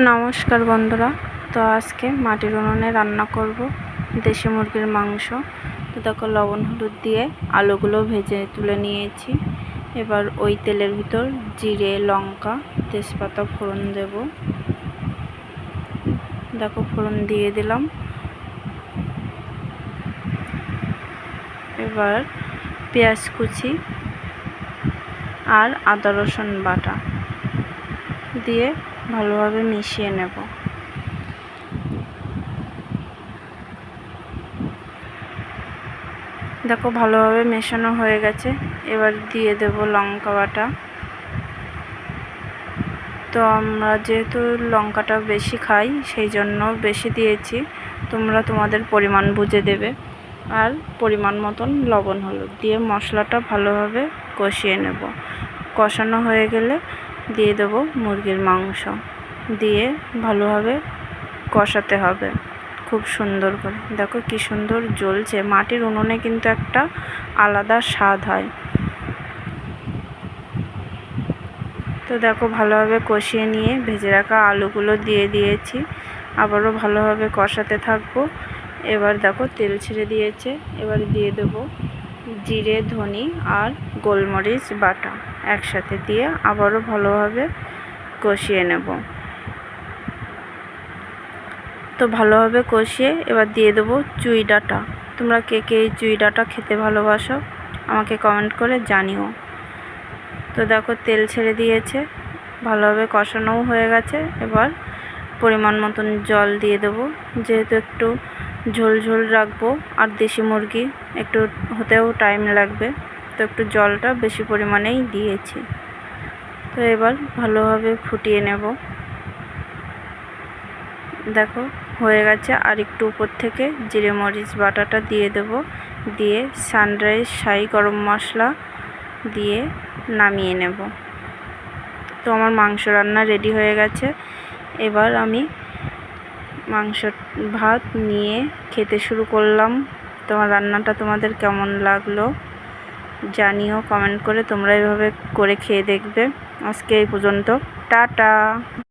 নমস্কার বন্ধুরা। তো আজকে মাটির উনুনে রান্না করব দেশি মুরগির মাংস। তো দেখো, লবণ হলুদ দিয়ে আলুগুলো ভেজে তুলে নিয়েছি। এবার ওই তেলের ভিতর জিরে, লঙ্কা, তেজপাতা ফোড়ন দেব। দেখো, ফোড়ন দিয়ে দিলাম। এবার পেঁয়াজ কুচি আর আদা রসুন বাটা দিয়ে ভালোভাবে মিশিয়ে নেব। দেখো, ভালোভাবে মেশানো হয়ে গেছে। এবার দিয়ে দেব লঙ্কা বাটা। তো আমরা যেহেতু লঙ্কাটা বেশি খাই, সেই জন্য বেশি দিয়েছি। তোমরা তোমাদের পরিমাণ বুঝে দেবে। আর পরিমাণ মতন লবণ হলুদ দিয়ে মশলাটা ভালোভাবে কষিয়ে নেব। কষানো হয়ে গেলে দিয়ে দেব মুরগির মাংস, দিয়ে ভালোভাবে কষাতে হবে খুব সুন্দর করে। দেখো কি সুন্দর জ্বলছে। মাটির উনুনে কিন্তু একটা আলাদা স্বাদ হয়। তো দেখো, ভালোভাবে কষিয়ে নিয়ে ভেজে রাখা আলুগুলো দিয়ে দিয়েছি। আবারও ভালোভাবে কষাতে থাকবো। এবার দেখো, তেল ছেড়ে দিয়েছে। এবার দিয়ে দেবো জিরে, ধনে আর গোলমরিচ বাটা একসাথে দিয়ে আবারও ভালোভাবে কষিয়ে নেব। তো ভালোভাবে কষিয়ে এবার দিয়ে দেবো চুই ডাঁটা। তোমরা কে কে এই চুই ডাঁটা খেতে ভালোবাসো আমাকে কমেন্ট করে জানিও। তো দেখো, তেল ছেড়ে দিয়েছে, ভালোভাবে কষানোও হয়ে গেছে। এবার পরিমাণ মতন জল দিয়ে দেবো, যেহেতু একটু ঝোল ঝোল রাখবো আর দেশি মুরগি একটু হতেও টাইম লাগবে, তো একটু জলটা বেশি পরিমাণেই দিয়েছি। তো এবার ভালোভাবে ফুটিয়ে নেব। দেখো, হয়ে গেছে। আর একটু উপর থেকে জিরে মরিচ বাটাটা দিয়ে দেব, দিয়ে সানরাইজ শাহি গরম মশলা দিয়ে নামিয়ে নেব। তো আমার মাংস রান্না রেডি হয়ে গেছে। এবার আমি মাংস ভাত নিয়ে খেতে শুরু করলাম। তোমার রান্নাটা তোমাদের কেমন লাগলো জানিও কমেন্ট করে। তোমরা এভাবে করে খেয়ে দেখবে। আজকে এই পর্যন্ত, টাটা।